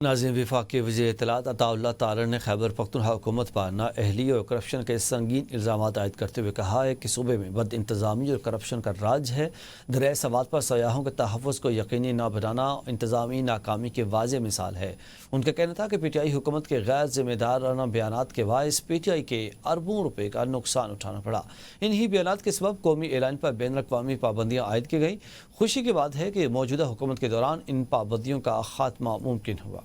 ناظرین، وفاقی وزیر اطلاعات عطا اللہ تارڑ نے خیبر پختونخوا حکومت پر نااہلی اور کرپشن کے سنگین الزامات عائد کرتے ہوئے کہا ہے کہ صوبے میں بد انتظامی اور کرپشن کا راج ہے۔ دریائے سوات پر سیاحوں کے تحفظ کو یقینی نہ بنانا انتظامی ناکامی کی واضح مثال ہے۔ ان کا کہنا تھا کہ پی ٹی آئی حکومت کے غیر ذمہ دارانہ بیانات کے باعث پی ٹی آئی کے اربوں روپے کا نقصان اٹھانا پڑا۔ انہی بیانات کے سبب قومی اعلان پر بین الاقوامی پابندیاں عائد کی گئیں۔ خوشی کی بات ہے کہ موجودہ حکومت کے دوران ان پابندیوں کا خاتمہ ممکن ہوا۔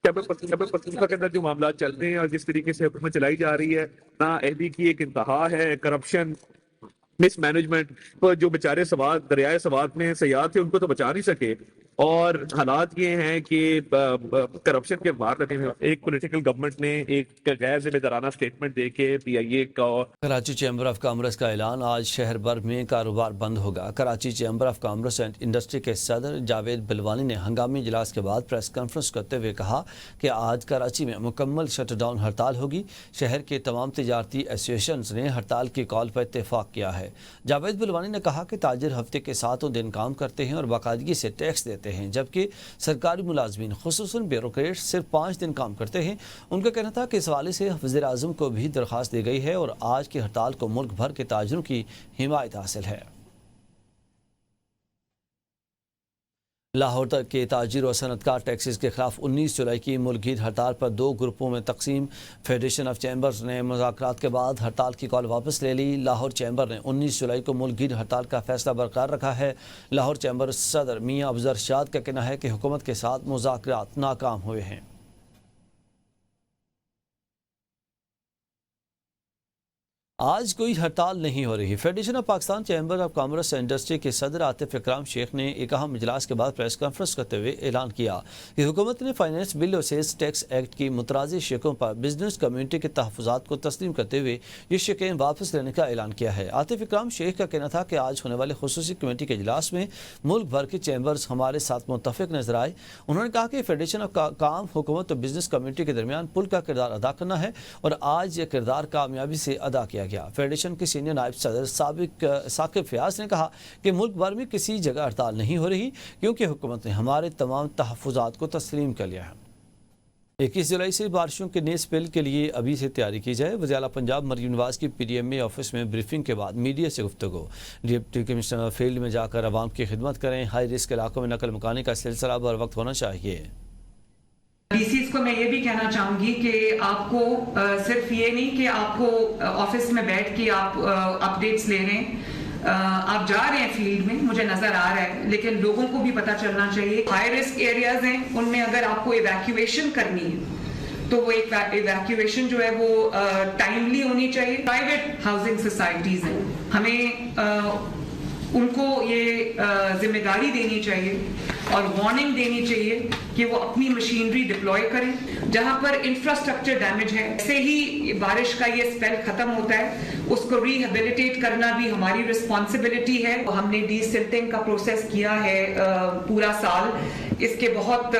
پختونخوا کے اندر جو معاملات چل رہے ہیں اور جس طریقے سے حکومت چلائی جا رہی ہے، نااہلی کی ایک انتہا ہے، کرپشن، مس مینجمنٹ، جو بیچارے سوات دریائے سوات میں سیاح تھے ان کو تو بچا نہیں سکے، اور حالات یہ ہیں کہ کرپشن کے باہر رکھے ہیں۔ ایک پولیٹیکل گورنمنٹ نے ایک غیر ذمہ دارانہ سٹیٹمنٹ دے کے پی آئی اے کا کراچی چیمبر آف کامرس کا اعلان، آج شہر بھر میں کاروبار بند ہوگا۔ Karachi chamber of commerce and industry کے صدر جاوید بلوانی نے ہنگامی اجلاس کے بعد پریس کانفرنس کرتے ہوئے کہا کہ آج کراچی میں مکمل شٹ ڈاؤن ہڑتال ہوگی۔ شہر کے تمام تجارتی ایسوسی ایشنز نے ہڑتال کی کال پر اتفاق کیا ہے۔ جاوید بلوانی نے کہا کہ تاجر ہفتے کے 7 دن کام کرتے ہیں اور باقاعدگی سے ٹیکس دیتے ہیں، جبکہ سرکاری ملازمین خصوصاً بیوروکریٹس صرف 5 دن کام کرتے ہیں۔ ان کا کہنا تھا کہ اس حوالے سے وزیر اعظم کو بھی درخواست دی گئی ہے اور آج کی ہڑتال کو ملک بھر کے تاجروں کی حمایت حاصل ہے۔ لاہور کے تاجر اور صنعتکار ٹیکسز کے خلاف 19 جولائی کی ملک گیر ہڑتال پر 2 گروپوں میں تقسیم۔ فیڈریشن آف چیمبرز نے مذاکرات کے بعد ہڑتال کی کال واپس لے لی۔ لاہور چیمبر نے 19 جولائی کو ملک گیر ہڑتال کا فیصلہ برقرار رکھا ہے۔ لاہور چیمبر صدر میاں افضل ارشاد کا کہنا ہے کہ حکومت کے ساتھ مذاکرات ناکام ہوئے ہیں۔ آج کوئی ہڑتال نہیں ہو رہی۔ Federation of Pakistan chamber of commerce and industry کے صدر عاطف اکرام شیخ نے ایک اہم اجلاس کے بعد پریس کانفرنس کرتے ہوئے اعلان کیا کہ حکومت نے فائنانس بل اور سیلز ٹیکس ایکٹ کی مترادف شقوں پر بزنس کمیونٹی کے تحفظات کو تسلیم کرتے ہوئے یہ شقیں واپس لینے کا اعلان کیا ہے۔ عاطف اکرام شیخ کا کہنا تھا کہ آج ہونے والے خصوصی کمیٹی کے اجلاس میں ملک بھر کے چیمبرز ہمارے ساتھ متفق نظر آئے۔ انہوں نے کہا کہ فیڈریشن آف کام حکومت اور بزنس کمیونٹی کے درمیان پل کا کردار ادا کرنا ہے اور آج یہ کردار کامیابی سے ادا کیا گیا۔ فیڈریشن کے سینئر نائب صدر سابق ثاقب فیاض نے کہا کہ ملک بھر میں کسی جگہ ہڑتال نہیں ہو رہی کیونکہ حکومت نے ہمارے تمام تحفظات کو تسلیم کر لیا ہے۔ 21 جولائی سے بارشوں کے نئے سپیل کے لیے ابھی سے تیاری کی جائے۔ وزیر اعلیٰ پنجاب مریم نواز کی P D M A office میں بریفنگ کے بعد میڈیا سے گفتگو۔ ڈپٹی کمشنر فیلڈ میں جا کر عوام کی خدمت کریں۔ ہائی رسک علاقوں میں نقل مکانی کا سلسلہ بر وقت ہونا چاہیے۔ ڈی سیز کو میں یہ بھی کہنا چاہوں گی کہ آپ کو صرف یہ نہیں کہ آپ کو آفس میں بیٹھ کے آپ اپڈیٹس لے رہے ہیں، آپ جا رہے ہیں فیلڈ میں، مجھے نظر آ رہا ہے، لیکن لوگوں کو بھی پتہ چلنا چاہیے ہائی رسک ایریاز ہیں، ان میں اگر آپ کو ایویکیویشن کرنی ہے تو وہ ایویکیویشن جو ہے وہ ٹائملی ہونی چاہیے۔ پرائیویٹ ہاؤسنگ سوسائٹیز ہیں، ہمیں ان کو یہ ذمہ داری دینی چاہیے اور وارننگ دینی چاہیے کہ وہ اپنی مشینری ڈپلوائے کریں جہاں پر انفراسٹرکچر ڈیمیج ہے۔ ایسے ہی بارش کا یہ سپیل ختم ہوتا ہے، اس کو ریہیبلیٹیٹ کرنا بھی ہماری رسپانسبلٹی ہے۔ ہم نے ڈی سلٹنگ کا پروسیس کیا ہے پورا سال، اس کے بہت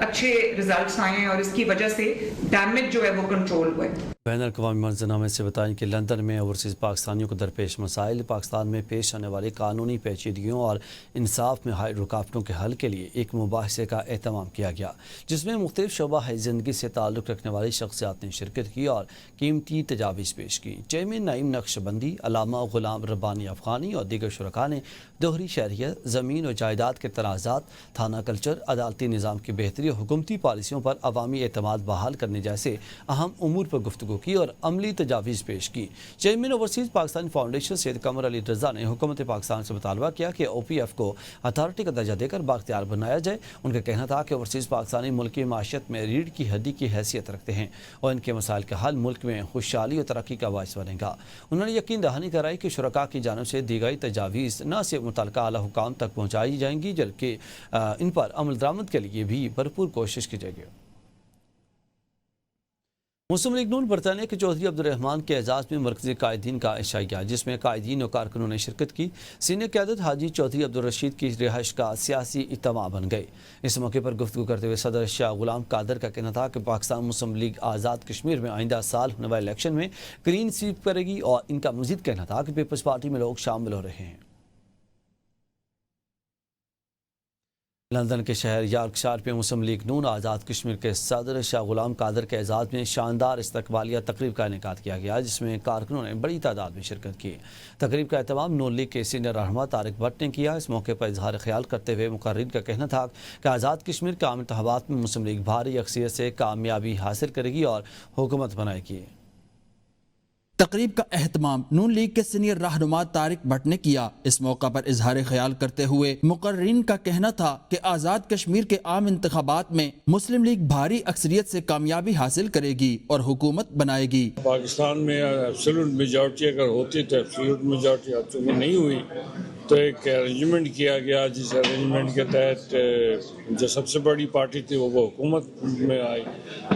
اچھے ریزلٹس آئے ہیں اور اس کی وجہ سے ڈیمیج جو ہے وہ کنٹرول ہوئے۔ بین الاقوامی منظرنامے سے بتائیں کہ لندن میں اوورسیز پاکستانیوں کو درپیش مسائل، پاکستان میں پیش آنے والی قانونی پیچیدگیوں اور انصاف میں حائل رکاوٹوں کے حل کے لیے ایک مباحثے کا اہتمام کیا گیا، جس میں مختلف شعبہ زندگی سے تعلق رکھنے والی شخصیات نے شرکت کی اور قیمتی تجاویز پیش کی۔ چیئرمین نعیم نقشبندی، علامہ غلام ربانی افغانی اور دیگر شرکاء نے دوہری شہریت، زمین اور جائیداد کے تنازعات، تھانہ کلچر، عدالتی نظام کی بہتری اور حکومتی پالیسیوں پر عوامی اعتماد بحال کرنے جیسے اہم امور پر گفتگو کی اور عملی تجاویز پیش کی۔ چیئرمین اوورسیز پاکستان فاؤنڈیشن سید قمر علی رضا نے حکومت پاکستان سے مطالبہ کیا کہ او پی ایف کو اتھارٹی کا درجہ دے کر بااختیار بنایا جائے۔ ان کا کہنا تھا کہ اوورسیز پاکستانی ملک کی معیشت میں ریڑھ کی ہڈی کی حیثیت رکھتے ہیں اور ان کے مسائل کا حل ملک میں خوشحالی اور ترقی کا باعث بنے گا۔ انہوں نے یقین دہانی کرائی کہ شرکاء کی جانب سے دی گئی تجاویز نہ صرف متعلقہ اعلیٰ حکام تک پہنچائی جائیں گی بلکہ ان پر عمل درآمد کے لیے بھی بھرپور کوشش کی جائے گی۔ مسلم لیگ نون برطانیہ کے چودھری عبدالرحمان کے اعزاز میں مرکزی قائدین کا عشائیہ، جس میں قائدین اور کارکنوں نے شرکت کی۔ سینئر قیادت حاجی چودھری عبدالرشید کی رہائش کا سیاسی اجتماع بن گئے۔ اس موقع پر گفتگو کرتے ہوئے صدر شاہ غلام قادر کا کہنا تھا کہ پاکستان مسلم لیگ آزاد کشمیر میں آئندہ سال ہونے والے الیکشن میں کلین سویپ کرے گی، اور ان کا مزید کہنا تھا کہ پیپلز پارٹی میں لوگ شامل ہو رہے ہیں۔ لندن کے شہر یارکشائر میں مسلم لیگ نون آزاد کشمیر کے صدر شاہ غلام قادر کے اعزاز میں شاندار استقبالیہ تقریب کا انعقاد کیا گیا، جس میں کارکنوں نے بڑی تعداد میں شرکت کی۔ تقریب کا اہتمام نون لیگ کے سینئر رہنما طارق بٹ نے کیا۔ اس موقع پر اظہار خیال کرتے ہوئے مقررین کا کہنا تھا کہ آزاد کشمیر کے عام انتخابات میں مسلم لیگ بھاری اکثریت سے کامیابی حاصل کرے گی اور حکومت بنائے گی۔ تقریب کا اہتمام نون لیگ کے سینئر رہنما طارق بٹ نے کیا۔ اس موقع پر اظہار خیال کرتے ہوئے مقررین کا کہنا تھا کہ آزاد کشمیر کے عام انتخابات میں مسلم لیگ بھاری اکثریت سے کامیابی حاصل کرے گی اور حکومت بنائے گی۔ پاکستان میں ایبسولوٹ میجورٹی اگر ہوتی تو ایبسولوٹ میجورٹی چونکہ نہیں ہوئی تو ایک ارینجمنٹ کیا گیا، جس ارینجمنٹ کے تحت جو سب سے بڑی پارٹی تھی وہ حکومت میں آئی،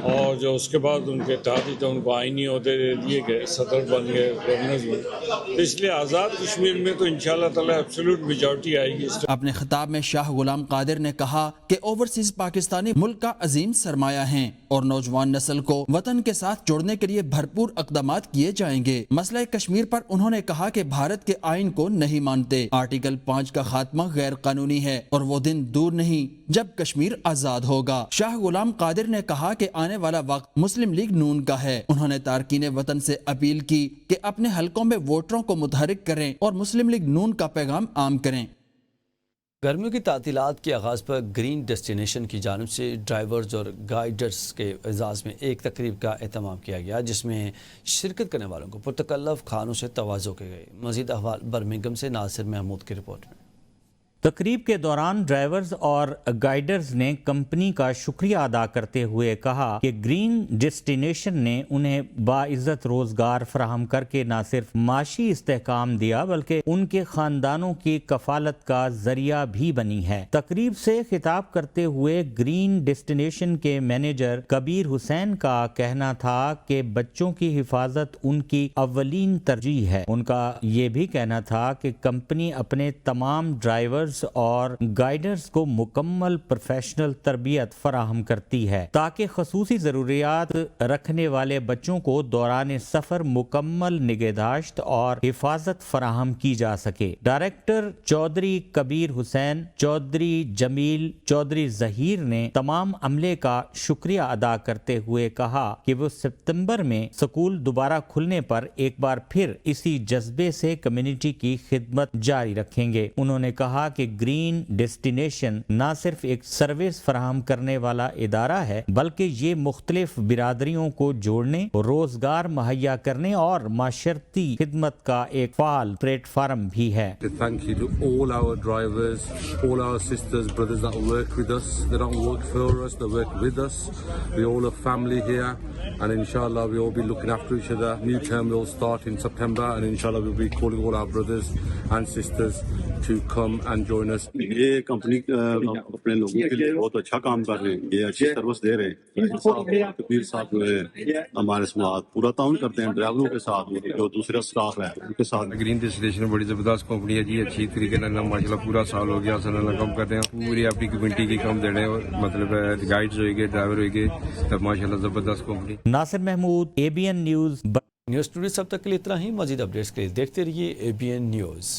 اور جو اس کے بعد ان کے اتحادی تھے ان کو آئینی عہدے دے دیے گئے، صدر بن گئے، گورنرز بن، اس لیے آزاد کشمیر میں تو انشاءاللہ تعالی ایبسولوٹ میجورٹی آئے گی۔ اپنے خطاب میں شاہ غلام قادر نے کہا کہ اوورسیز پاکستانی ملک کا عظیم سرمایہ ہیں اور نوجوان نسل کو وطن کے ساتھ جوڑنے کے لیے بھرپور اقدامات کیے جائیں گے۔ مسئلہ کشمیر پر انہوں نے کہا کہ بھارت کے آئین کو نہیں مانتے، آرٹیکل 5 کا خاتمہ غیر قانونی ہے اور وہ دن دور نہیں جب کشمیر آزاد ہوگا۔ شاہ غلام قادر نے کہا کہ آنے والا وقت مسلم لیگ نون کا ہے۔ انہوں نے تارکین وطن سے اپیل کی کہ اپنے حلقوں میں ووٹروں کو متحرک کریں اور مسلم لیگ نون کا پیغام عام کریں۔ گرمیوں کی تعطیلات کے آغاز پر گرین ڈیسٹینیشن کی جانب سے ڈرائیورز اور گائیڈرز کے اعزاز میں ایک تقریب کا اہتمام کیا گیا، جس میں شرکت کرنے والوں کو پرتکلف کھانوں سے تواضع کے گئے۔ مزید احوال برمنگھم سے ناصر محمود کی رپورٹ میں۔ تقریب کے دوران ڈرائیورز اور گائیڈرز نے کمپنی کا شکریہ ادا کرتے ہوئے کہا کہ گرین ڈیسٹینیشن نے انہیں باعزت روزگار فراہم کر کے نہ صرف معاشی استحکام دیا بلکہ ان کے خاندانوں کی کفالت کا ذریعہ بھی بنی ہے۔ تقریب سے خطاب کرتے ہوئے گرین ڈیسٹینیشن کے مینیجر کبیر حسین کا کہنا تھا کہ بچوں کی حفاظت ان کی اولین ترجیح ہے۔ ان کا یہ بھی کہنا تھا کہ کمپنی اپنے تمام ڈرائیورز اور گائیڈرز کو مکمل پروفیشنل تربیت فراہم کرتی ہے تاکہ خصوصی ضروریات رکھنے والے بچوں کو دوران سفر مکمل نگہداشت اور حفاظت فراہم کی جا سکے۔ ڈائریکٹر چودھری کبیر حسین، چودھری جمیل، چودھری ظہیر نے تمام عملے کا شکریہ ادا کرتے ہوئے کہا کہ وہ ستمبر میں سکول دوبارہ کھلنے پر ایک بار پھر اسی جذبے سے کمیونٹی کی خدمت جاری رکھیں گے۔ انہوں نے کہا کہ گرین ڈیسٹینیشن نہ صرف ایک سروس فراہم کرنے والا ادارہ ہے بلکہ یہ مختلف برادریوں کو جوڑنے، روزگار مہیا کرنے اور معاشرتی خدمت کا ایک فعال پلیٹ فارم بھی ہے۔ Thank you to all our drivers, all our sisters, brothers that work with us. They don't work for us, they work with us. We all a family here and inshallah we all be looking after each other. New term will start in September and inshallah we'll be calling all our brothers and sisters to come and join us. یہ company اپنے لوگوں کے لیے بہت اچھا کام کر رہے ہیں، یہ اچھی سروس دے رہے ہیں۔ کبیر صاحب جو ہے ہمارے ساتھ پورا تعاون کرتے ہیں، ڈرائیوروں کے ساتھ جو دوسرا اسٹاف ہے ان کے ساتھ۔ گرین ڈیسٹینیشن بڑی زبردست کمپنی ہے جی، اچھی طریقے سے ماشاءاللہ پورا سال ہو گیا سال کام کرتے ہیں، پوری اپنی کمیونٹی کی کام دے رہے ہیں، مطلب گائیڈز ہوئے گے، ڈرائیور ہوئے گے، تب ماشاءاللہ زبردست company. Nasir Mahmood, ABN news. News today سب تک کے لیے اتنا ہی۔ مزید اپڈیٹس کے لیے دیکھتے رہیے ABN نیوز۔